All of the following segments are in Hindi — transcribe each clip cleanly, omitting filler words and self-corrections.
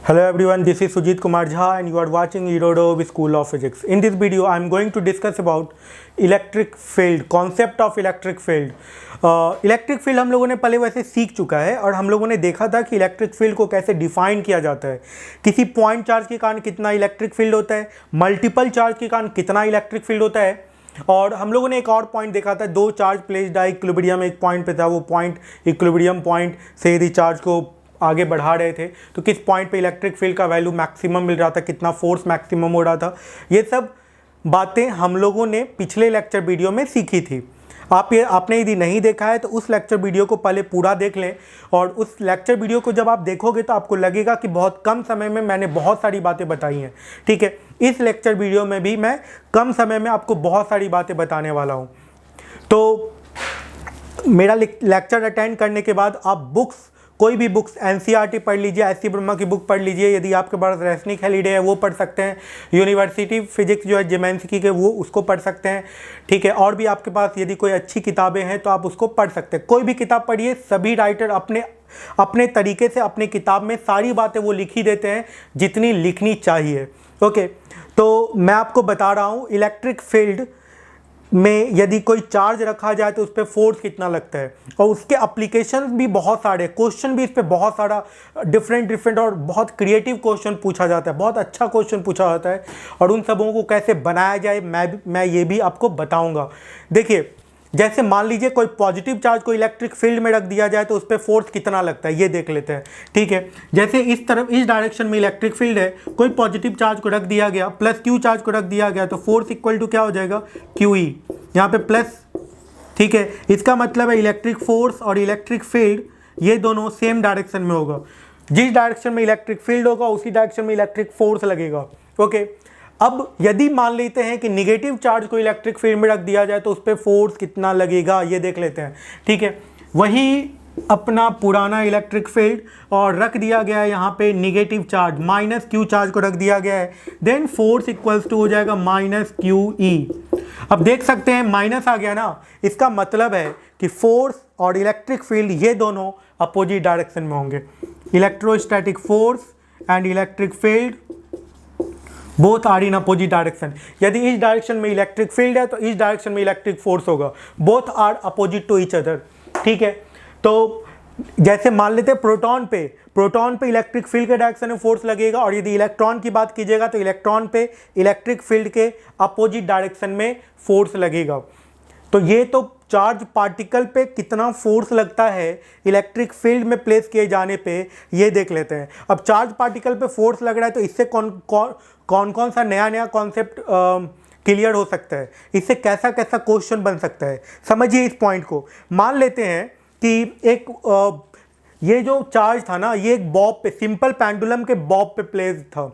Hello everyone, this is Sujit Kumar Jha and you are watching Erodov School of Physics. In this video, I am going to discuss about electric field, concept of electric field. Electric field हम लोगों ने पहले वैसे सीख चुका है और हम लोगों ने देखा था कि इलेक्ट्रिक फील्ड को कैसे डिफाइन किया जाता है। किसी पॉइंट चार्ज के कारण कितना इलेक्ट्रिक फील्ड होता है, मल्टीपल चार्ज के कारण कितना इलेक्ट्रिक फील्ड होता है। और हम लोगों ने एक और पॉइंट देखा था, दो चार्ज प्लेस्ड है इक्विलिब्रियम एक पॉइंट पे था, वो पॉइंट इक्विलिब्रियम पॉइंट से यदि चार्ज को आगे बढ़ा रहे थे तो किस पॉइंट पे इलेक्ट्रिक फील्ड का वैल्यू मैक्सिमम मिल रहा था, कितना फोर्स मैक्सिमम हो रहा था। ये सब बातें हम लोगों ने पिछले लेक्चर वीडियो में सीखी थी। आपने यदि नहीं देखा है तो उस लेक्चर वीडियो को पहले पूरा देख लें, और उस लेक्चर वीडियो को जब आप देखोगे तो आपको लगेगा कि बहुत कम समय में मैंने बहुत सारी बातें बताई हैं। ठीक है, इस लेक्चर वीडियो में भी मैं कम समय में आपको बहुत सारी बातें बताने वाला हूँ। तो मेरा लेक्चर अटेंड करने के बाद आप बुक्स, कोई भी बुक्स एनसीईआरटी पढ़ लीजिए, एस सी ब्रह्मा की बुक पढ़ लीजिए। यदि आपके पास रेसनिक हेलिडे है वो पढ़ सकते हैं, यूनिवर्सिटी फिजिक्स जो है जेमेंस्की के वो उसको पढ़ सकते हैं। ठीक है, और भी आपके पास यदि कोई अच्छी किताबें हैं तो आप उसको पढ़ सकते हैं। कोई भी किताब पढ़िए, सभी राइटर अपने तरीके से अपनी किताब में सारी बातें वो लिखी देते हैं जितनी लिखनी चाहिए। ओके, तो मैं आपको बता रहा हूँ इलेक्ट्रिक फील्ड में यदि कोई चार्ज रखा जाए तो उस पर फोर्स कितना लगता है, और उसके एप्लीकेशंस भी बहुत सारे, क्वेश्चन भी इस पर बहुत सारा डिफरेंट और बहुत क्रिएटिव क्वेश्चन पूछा जाता है, बहुत अच्छा क्वेश्चन पूछा जाता है। और उन सबों को कैसे बनाया जाए मैं ये भी आपको बताऊंगा। देखिए, जैसे मान लीजिए कोई पॉजिटिव चार्ज को इलेक्ट्रिक फील्ड में रख दिया जाए तो उस पर फोर्स कितना लगता है ये देख लेते हैं। ठीक है, जैसे इस तरफ इस डायरेक्शन में इलेक्ट्रिक फील्ड है, कोई पॉजिटिव चार्ज को रख दिया गया, प्लस क्यू चार्ज को रख दिया गया, तो फोर्स इक्वल टू क्या हो जाएगा, क्यू ई, यहाँ पे प्लस। ठीक है, इसका मतलब है इलेक्ट्रिक फोर्स और इलेक्ट्रिक फील्ड ये दोनों सेम डायरेक्शन में होगा। जिस डायरेक्शन में इलेक्ट्रिक फील्ड होगा उसी डायरेक्शन में इलेक्ट्रिक फोर्स लगेगा। ओके, अब यदि मान लेते हैं कि निगेटिव चार्ज को इलेक्ट्रिक फील्ड में रख दिया जाए तो उस पर फोर्स कितना लगेगा ये देख लेते हैं। ठीक है, वही अपना पुराना इलेक्ट्रिक फील्ड और रख दिया गया है यहाँ पे negative charge, minus Q charge को रख दिया गया है, देन फोर्स इक्वल्स टू हो जाएगा माइनस क्यू ई। अब देख सकते हैं माइनस आ गया ना, इसका मतलब है कि फोर्स और इलेक्ट्रिक फील्ड ये दोनों अपोजिट डायरेक्शन में होंगे। Electrostatic force and electric field both are in opposite direction. यदि इस डायरेक्शन में इलेक्ट्रिक फील्ड है तो इस डायरेक्शन में इलेक्ट्रिक फोर्स होगा, both are opposite to each other. ठीक है, तो जैसे मान लेते हैं प्रोटॉन पे इलेक्ट्रिक फील्ड के डायरेक्शन में फोर्स लगेगा, और यदि इलेक्ट्रॉन की बात कीजिएगा तो इलेक्ट्रॉन पे इलेक्ट्रिक फील्ड के अपोजिट डायरेक्शन में फोर्स लगेगा। तो ये तो चार्ज पार्टिकल पे कितना फोर्स लगता है इलेक्ट्रिक फील्ड में प्लेस किए जाने पे ये देख लेते हैं। अब चार्ज पार्टिकल पे फोर्स लग रहा है तो इससे कौन सा नया कॉन्सेप्ट क्लियर हो सकता है, इससे कैसा क्वेश्चन बन सकता है, समझिए इस पॉइंट को। मान लेते हैं कि एक ये जो चार्ज था ना, ये एक बॉब पे, सिंपल पेंडुलम के बॉब पे प्लेस था।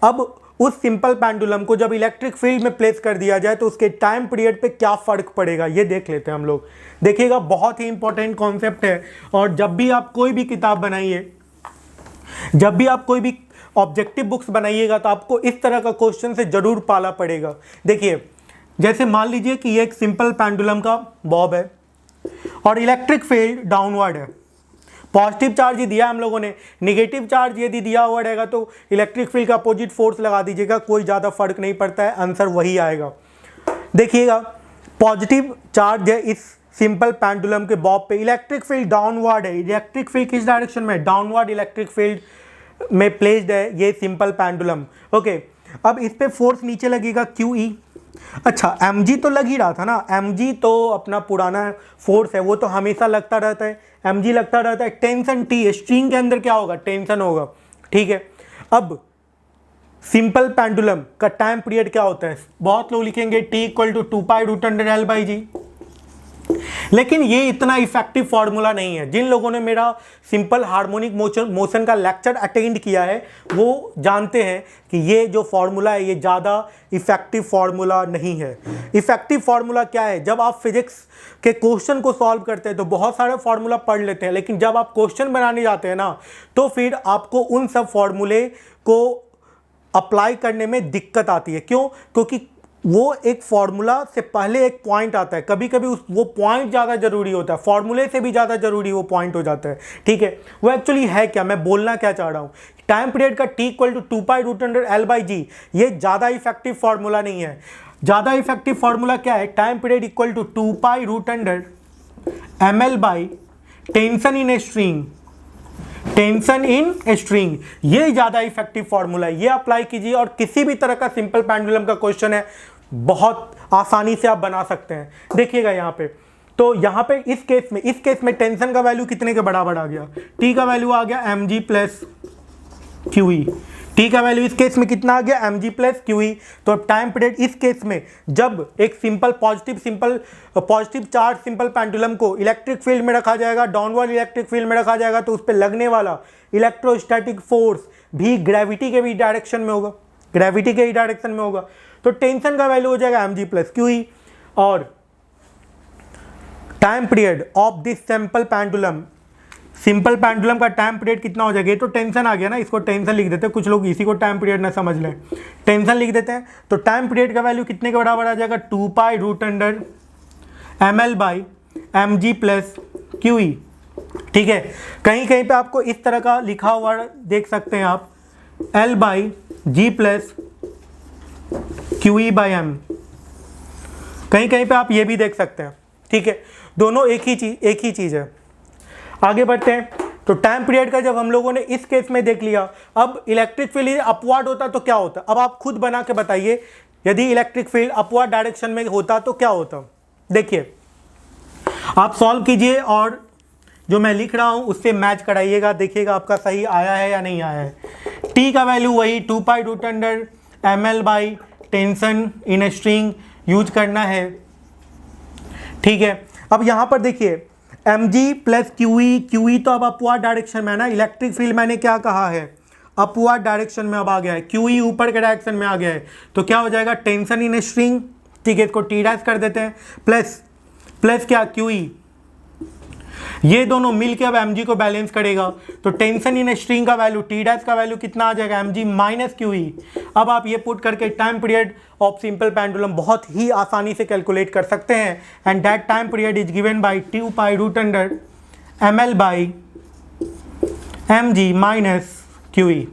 अब उस सिंपल पेंडुलम को जब इलेक्ट्रिक फील्ड में प्लेस कर दिया जाए तो उसके टाइम पीरियड पे क्या फ़र्क पड़ेगा ये देख लेते हैं हम लोग। देखिएगा, बहुत ही इंपॉर्टेंट कॉन्सेप्ट है, और जब भी आप कोई भी किताब बनाइए, जब भी आप कोई भी ऑब्जेक्टिव बुक्स बनाइएगा तो आपको इस तरह का क्वेश्चन से ज़रूर पाला पड़ेगा। देखिए, जैसे मान लीजिए कि ये एक सिंपल पेंडुलम का बॉब है और इलेक्ट्रिक फील्ड डाउनवर्ड है। पॉजिटिव चार्ज ही दिया हम लोगों ने, निगेटिव चार्ज यदि दिया हुआ रहेगा तो इलेक्ट्रिक फील्ड का अपोजिट फोर्स लगा दीजिएगा, कोई ज़्यादा फर्क नहीं पड़ता है, आंसर वही आएगा। देखिएगा, पॉजिटिव चार्ज है इस सिंपल पेंडुलम के बॉब पे, इलेक्ट्रिक फील्ड डाउनवर्ड है। इलेक्ट्रिक फील्ड किस डायरेक्शन में, डाउनवर्ड इलेक्ट्रिक फील्ड में प्लेस्ड है ये सिंपल पेंडुलम। ओके, अब इस पे फोर्स नीचे लगेगा क्यू ई। अच्छा, mg तो लग ही रहा था ना, mg तो अपना पुराना फोर्स है, वो तो हमेशा लगता रहता है, mg लगता रहता है। टेंशन T, स्ट्रिंग के अंदर क्या होगा, टेंशन होगा। ठीक है, अब सिंपल पेंडुलम का टाइम पीरियड क्या होता है, बहुत लोग लिखेंगे T इक्वल टू 2π√L/g, लेकिन ये इतना इफेक्टिव फार्मूला नहीं है। जिन लोगों ने मेरा सिंपल हार्मोनिक मोशन का लेक्चर अटेंड किया है वो जानते हैं कि ये जो फार्मूला है ये ज़्यादा इफेक्टिव फार्मूला नहीं है। इफेक्टिव फार्मूला क्या है, जब आप फिजिक्स के क्वेश्चन को सॉल्व करते हैं तो बहुत सारे फार्मूला पढ़ लेते हैं, लेकिन जब आप क्वेश्चन बनाने जाते हैं ना तो फिर आपको उन सब फार्मूले को अप्लाई करने में दिक्कत आती है। क्यों? क्योंकि वो एक फार्मूला से पहले एक पॉइंट आता है, कभी कभी वो पॉइंट ज़्यादा ज़रूरी होता है, फार्मूले से भी ज़्यादा ज़रूरी वो पॉइंट हो जाता है। ठीक है, वो एक्चुअली है क्या, मैं बोलना क्या चाह रहा हूँ, टाइम पीरियड का t इक्वल टू 2π√L/g, ये ज़्यादा इफेक्टिव फार्मूला नहीं है। ज़्यादा इफेक्टिव फार्मूला क्या है? Time period equal to 2π√ml/, tension in a string, tension in a string, ये ज़्यादा इफेक्टिव फार्मूला है। ये अप्लाई कीजिए और किसी भी तरह का सिंपल पेंडुलम का क्वेश्चन है बहुत आसानी से आप बना सकते हैं। देखिएगा यहाँ पे, तो यहाँ पे इस केस में टेंशन का वैल्यू कितने के बराबर आ गया? टी का वैल्यू आ गया mg प्लस QE। टी का वैल्यू इस केस में कितना आ गया? mg plus QE। तो अब टाइम पीरियड इस केस में जब एक पॉजिटिव चार्ज सिंपल पेंडुलम को इलेक्ट्रिक फील्ड में रखा जाएगा, डाउनवर्ड इलेक्ट्रिक फील्ड में रखा जाएगा, तो उस पर लगने वाला इलेक्ट्रोस्टैटिक फोर्स भी ग्रेविटी के भी डायरेक्शन में होगा, ग्रेविटी के ही डायरेक्शन में होगा। तो टेंशन का वैल्यू हो जाएगा mg प्लस QE। और time period of this simple pendulum का टाइम पीरियड कितना हो जाएगा? ये तो टेंशन आ गया ना, इसको टेंशन लिख देते हैं, कुछ लोग इसी को टाइम पीरियड ना समझ लें, टेंशन लिख देते हैं। तो टाइम पीरियड का वैल्यू कितने के बराबर आ जाएगा? 2π√ml/mg plus QE। ठीक है, कहीं कहीं पे आपको इस तरह का लिखा हुआ देख सकते हैं आप, L/g प्लस QE/m, कहीं कहीं पे आप ये भी देख सकते हैं। ठीक है, दोनों एक ही चीज़ है। आगे बढ़ते हैं। तो टाइम पीरियड का जब हम लोगों ने इस केस में देख लिया, अब इलेक्ट्रिक फील्ड अपवर्ड होता तो क्या होता? अब आप खुद बना के बताइए, यदि इलेक्ट्रिक फील्ड अपवर्ड डायरेक्शन में होता तो क्या होता? देखिए, आप सॉल्व कीजिए और जो मैं लिख रहा हूं उससे मैच कराइएगा, देखिएगा आपका सही आया है या नहीं आया है। टी का वैल्यू वही 2π√ml/, tension in a string use करना है। ठीक है, अब यहां पर देखिए mg प्लस QE तो अब अपवर्ड डायरेक्शन में है ना, इलेक्ट्रिक फील्ड मैंने क्या कहा है? अपवर्ड डायरेक्शन में अब आ गया है, QE ऊपर के डायरेक्शन में आ गया है, तो क्या हो जाएगा? Tension in a string. ठीक है, इसको T डैश कर देते हैं, प्लस क्या? QE। ये दोनों मिलके अब mg को बैलेंस करेगा, तो टेंशन इन ए स्ट्रिंग का वैल्यू, T डैश का वैल्यू कितना आ जाएगा? mg minus QE। अब आप ये पुट करके time period of simple pendulum बहुत ही आसानी से कैलकुलेट कर सकते हैं। And that time period is given by 2π√ml/mg minus QE।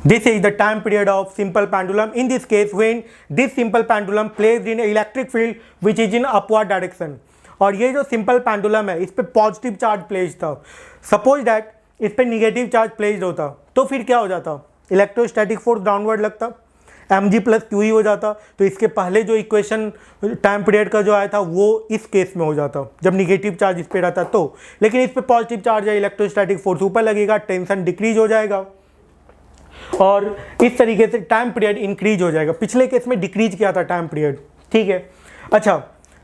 This is the time period of simple pendulum. In this case, when this simple pendulum placed in electric field which is in upward direction. और ये जो सिंपल पेंडुलम है इस पे पॉजिटिव चार्ज प्लेस्ड था, सपोज दैट इस पे निगेटिव चार्ज प्लेस्ड होता तो फिर क्या हो जाता? इलेक्ट्रोस्टैटिक फोर्स डाउनवर्ड लगता, mg प्लस QE हो जाता। तो इसके पहले जो इक्वेशन टाइम पीरियड का जो आया था वो इस केस में हो जाता जब निगेटिव चार्ज इस पे रहता तो, लेकिन इस पे पॉजिटिव चार्ज है, इलेक्ट्रोस्टैटिक फोर्स ऊपर लगेगा, टेंशन डिक्रीज हो जाएगा और इस तरीके से टाइम पीरियड इंक्रीज हो जाएगा। पिछले केस में डिक्रीज किया था टाइम पीरियड। ठीक है, अच्छा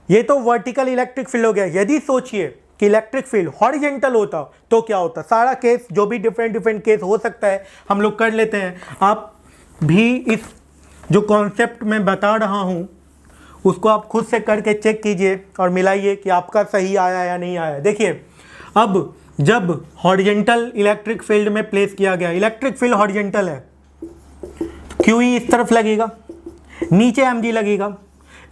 ये तो वर्टिकल इलेक्ट्रिक फील्ड हो गया। यदि सोचिए कि इलेक्ट्रिक फील्ड हॉरिजेंटल होता तो क्या होता? सारा केस जो भी डिफरेंट केस हो सकता है हम लोग कर लेते हैं। आप भी इस जो कॉन्सेप्ट मैं बता रहा हूँ उसको आप खुद से करके चेक कीजिए और मिलाइए कि आपका सही आया या नहीं आया। देखिए, अब जब हॉरिजेंटल इलेक्ट्रिक फील्ड में प्लेस किया गया, इलेक्ट्रिक फील्ड हॉरिजेंटल है, QE इस तरफ लगेगा, नीचे mg लगेगा,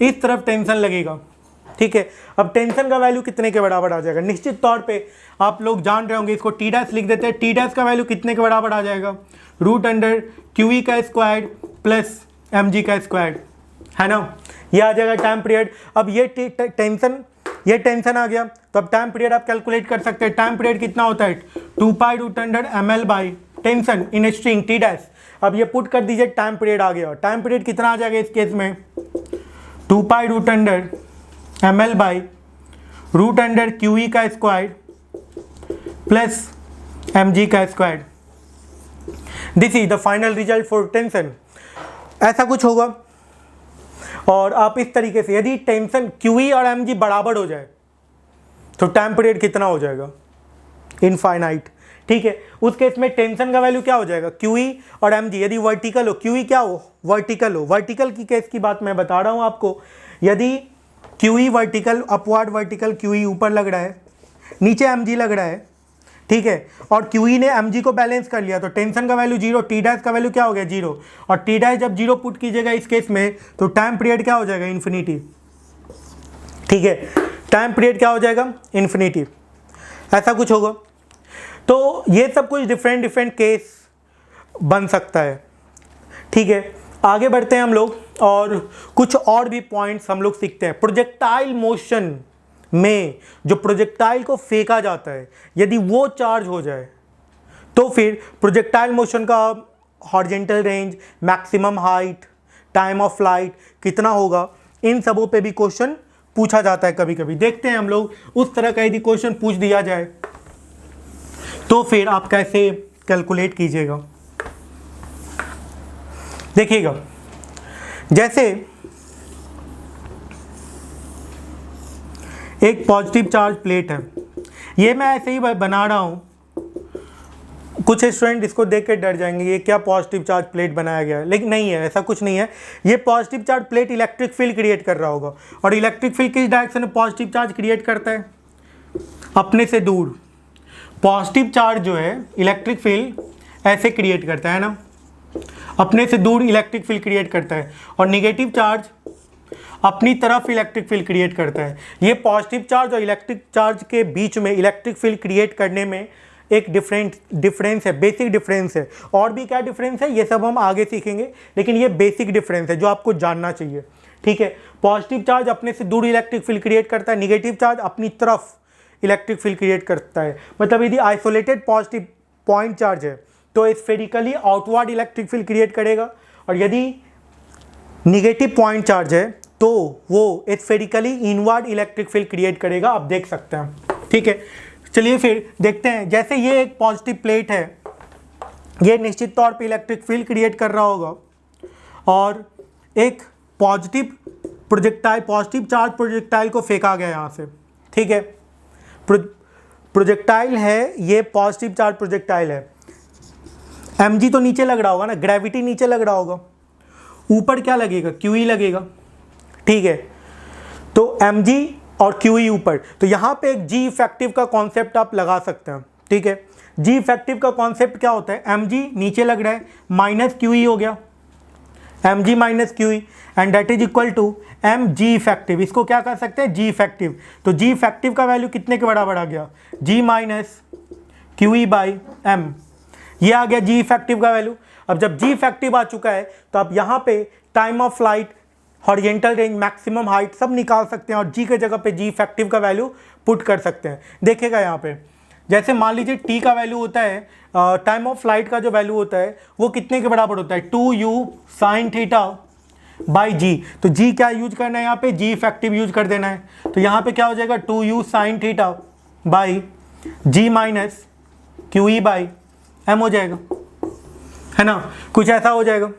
इस तरफ टेंशन लगेगा। ठीक है, अब टेंशन का वैल्यू कितने के बराबर आ जाएगा? निश्चित तौर पे आप लोग जान रहे होंगे, इसको टी डैश लिख देते हैं। टी डैश का वैल्यू कितने के बराबर आ जाएगा? √QE का स्क्वायर प्लस mg का स्क्वायर, है ना? ये आ जाएगा टाइम पीरियड। अब ये टेंशन आ गया, तो अब टाइम पीरियड आप कैलकुलेट कर सकते हैं। टाइम पीरियड कितना होता है? 2π√ml/, tension in a string T dash. अब ये पुट कर दीजिए, टाइम पीरियड आ गया। टाइम पीरियड कितना आ जाएगा इस केस में? 2π√ml/√QE का स्क्वायर प्लस mg का square. This is the final result for tension. ऐसा कुछ होगा और आप इस तरीके से, यदि टेंशन QE और mg बराबर हो जाए तो टाइम पीरियड कितना हो जाएगा? इनफाइनाइट। ठीक है, उस केस में टेंशन का वैल्यू क्या हो जाएगा? QE और mg यदि वर्टिकल हो, QE क्या हो? वर्टिकल हो। वर्टिकल की केस की बात मैं बता रहा हूं आपको। यदि QE vertical, upward vertical QE ऊपर लग रहा है, नीचे mg लग रहा है, ठीक है, और QE ने mg को बैलेंस कर लिया तो टेंशन का वैल्यू 0, T डैश का वैल्यू क्या हो गया? 0। और T डैश जब 0 पुट कीजिएगा इस केस में तो टाइम पीरियड क्या हो जाएगा? इन्फिनिटी। ठीक है, टाइम पीरियड क्या हो जाएगा? इन्फिनिटी। ऐसा कुछ होगा। तो ये सब कुछ डिफरेंट डिफरेंट केस बन सकता है। ठीक है, आगे बढ़ते हैं हम लोग और कुछ और भी पॉइंट्स हम लोग सीखते हैं। प्रोजेक्टाइल मोशन में जो प्रोजेक्टाइल को फेंका जाता है, यदि वो चार्ज हो जाए तो फिर प्रोजेक्टाइल मोशन का horizontal range, maximum height, time of flight कितना होगा, इन सबों पे भी क्वेश्चन पूछा जाता है कभी कभी। देखते हैं हम लोग उस तरह का यदि क्वेश्चन पूछ दिया जाए तो फिर आप कैसे कैलकुलेट कीजिएगा। देखिएगा, जैसे एक पॉजिटिव चार्ज प्लेट है, ये मैं ऐसे ही बना रहा हूँ। कुछ स्टूडेंट इसको देख के डर जाएंगे, ये क्या पॉजिटिव चार्ज प्लेट बनाया गया है, लेकिन नहीं है, ऐसा कुछ नहीं है। ये positive charge plate electric field create कर रहा होगा, और इलेक्ट्रिक फील्ड किस डायरेक्शन में पॉजिटिव चार्ज क्रिएट करता है? अपने से दूर। पॉजिटिव चार्ज जो है इलेक्ट्रिक फील्ड ऐसे क्रिएट करता है ना, अपने से दूर इलेक्ट्रिक फील्ड क्रिएट करता है, और निगेटिव चार्ज अपनी तरफ इलेक्ट्रिक फील्ड क्रिएट करता है। ये पॉजिटिव चार्ज और इलेक्ट्रिक चार्ज के बीच में इलेक्ट्रिक फील्ड क्रिएट करने में एक डिफरेंस है, बेसिक डिफरेंस है। और भी क्या डिफरेंस है ये सब हम आगे सीखेंगे, लेकिन ये बेसिक डिफरेंस है जो आपको जानना चाहिए। ठीक है, पॉजिटिव चार्ज अपने से दूर इलेक्ट्रिक फील्ड क्रिएट करता है, निगेटिव चार्ज अपनी तरफ इलेक्ट्रिक फील्ड क्रिएट करता है। मतलब यदि आइसोलेटेड पॉजिटिव पॉइंट चार्ज है तो spherically outward electric field create करेगा, और यदि निगेटिव पॉइंट चार्ज है तो वो spherically inward electric field create करेगा। आप देख सकते हैं। ठीक है, चलिए फिर देखते हैं। जैसे ये एक पॉजिटिव प्लेट है, ये निश्चित तौर पे इलेक्ट्रिक फील्ड क्रिएट कर रहा होगा, और एक पॉजिटिव चार्ज प्रोजेक्टाइल को फेंका गया यहाँ से। ठीक है, प्रोजेक्टाइल है, ये पॉजिटिव चार्ज प्रोजेक्टाइल है। mg तो नीचे लग रहा होगा ना, ग्रेविटी नीचे लग रहा होगा, ऊपर क्या लगेगा? QE लगेगा। ठीक है, तो mg और QE ऊपर, तो यहाँ पे एक G इफेक्टिव का कॉन्सेप्ट आप लगा सकते हैं। ठीक है, G इफेक्टिव का कॉन्सेप्ट क्या होता है? mg नीचे लग रहा है, माइनस QE हो गया, mg minus QE, and that is equal to mg effective. इसको क्या कर सकते हैं? G effective. तो G इफेक्टिव का वैल्यू कितने के बराबर आ गया? G minus QE by m। ये आ गया G इफेक्टिव का वैल्यू। अब जब G इफेक्टिव आ चुका है तो आप यहाँ पे time of flight, horizontal range, maximum height सब निकाल सकते हैं, और G के जगह पे G इफेक्टिव का वैल्यू पुट कर सकते हैं। देखिएगा यहाँ पे, जैसे मान लीजिए T का वैल्यू होता है, टाइम ऑफ फ्लाइट का जो वैल्यू होता है वो कितने के बराबर होता है? 2u sine theta by G। तो G क्या यूज करना है यहाँ पे? G इफेक्टिव यूज कर देना है। तो यहाँ पे क्या हो जाएगा? 2u sine theta by G minus QE by m हो जाएगा, है ना, कुछ ऐसा हो जाएगा।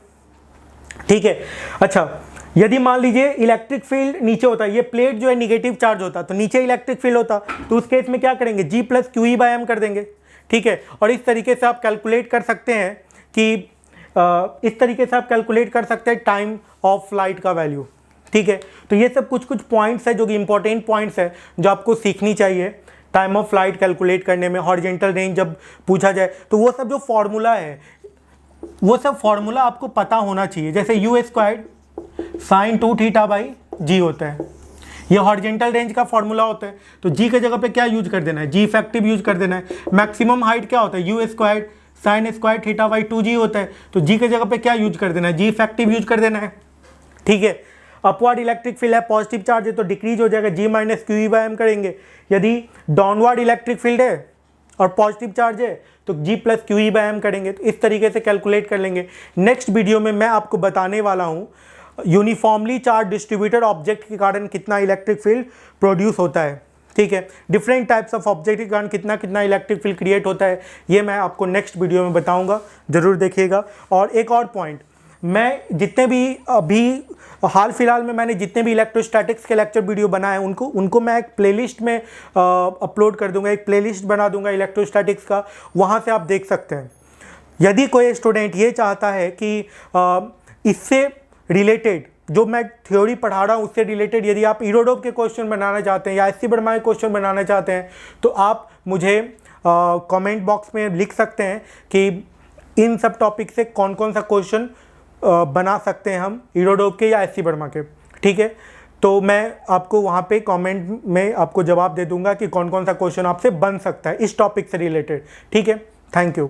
ठीक है, अच्छा, यदि मान लीजिए इलेक्ट्रिक फील्ड नीचे होता है, ये प्लेट जो है निगेटिव चार्ज होता, तो नीचे इलेक्ट्रिक फील्ड होता, तो उस केस में क्या करेंगे? G plus QE by m कर देंगे। ठीक है, और इस तरीके से आप कैलकुलेट कर सकते हैं कि टाइम ऑफ फ्लाइट का वैल्यू। ठीक है, तो ये सब कुछ पॉइंट्स है जो कि इंपॉर्टेंट पॉइंट्स है जो आपको सीखनी चाहिए टाइम ऑफ फ्लाइट कैलकुलेट करने में। हॉरिजॉन्टल रेंज जब पूछा जाए तो वो सब जो फॉर्मूला है, वो सब फॉर्मूला आपको पता होना चाहिए। जैसे u squared sine 2 theta by G होता है, ये हॉरिजॉन्टल रेंज का फॉर्मूला होता है। तो G के जगह पे क्या यूज कर देना है? G इफेक्टिव यूज कर देना है। मैक्सिमम हाइट क्या होता है? u squared sine square theta by 2G होता है। तो G के जगह पे क्या यूज कर देना है? G इफेक्टिव यूज कर देना है। ठीक है, अपवर्ड इलेक्ट्रिक फील्ड है, पॉजिटिव चार्ज है तो डिक्रीज हो जाएगा, G minus QE by m करेंगे। यदि डाउनवर्ड इलेक्ट्रिक फील्ड है और पॉजिटिव चार्ज है तो G plus QE by m करेंगे। तो इस तरीके से कैलकुलेट कर लेंगे। नेक्स्ट वीडियो में मैं आपको बताने वाला हूँ यूनिफॉर्मली चार्ज डिस्ट्रीब्यूटेड ऑब्जेक्ट के कारण कितना इलेक्ट्रिक फील्ड प्रोड्यूस होता है। ठीक है, डिफरेंट टाइप्स ऑफ ऑब्जेक्ट के कारण कितना कितना इलेक्ट्रिक फील्ड क्रिएट होता है, ये मैं आपको नेक्स्ट वीडियो में बताऊंगा, ज़रूर देखिएगा। और एक और पॉइंट, मैं जितने भी अभी हाल फिलहाल में मैंने जितने भी इलेक्ट्रोस्टैटिक्स के लेक्चर वीडियो बनाए हैं उनको मैं एक प्लेलिस्ट में अपलोड कर दूंगा, एक प्लेलिस्ट बना दूंगा इलेक्ट्रोस्टैटिक्स का, वहाँ से आप देख सकते हैं। यदि कोई स्टूडेंट ये चाहता है कि इससे रिलेटेड जो मैं थ्योरी पढ़ा रहा हूँ उससे रिलेटेड यदि आप इरोडोप के क्वेश्चन बनाना चाहते हैं या एससी वर्मा के क्वेश्चन बनाना चाहते हैं तो आप मुझे कमेंट बॉक्स में लिख सकते हैं कि इन सब टॉपिक से कौन कौन सा क्वेश्चन बना सकते हैं हम इरोडोप के या एससी वर्मा के। ठीक है, तो मैं आपको वहाँ पे कमेंट में आपको जवाब दे दूंगा कि कौन कौन सा क्वेश्चन आपसे बन सकता है इस टॉपिक से रिलेटेड। ठीक है, थैंक यू।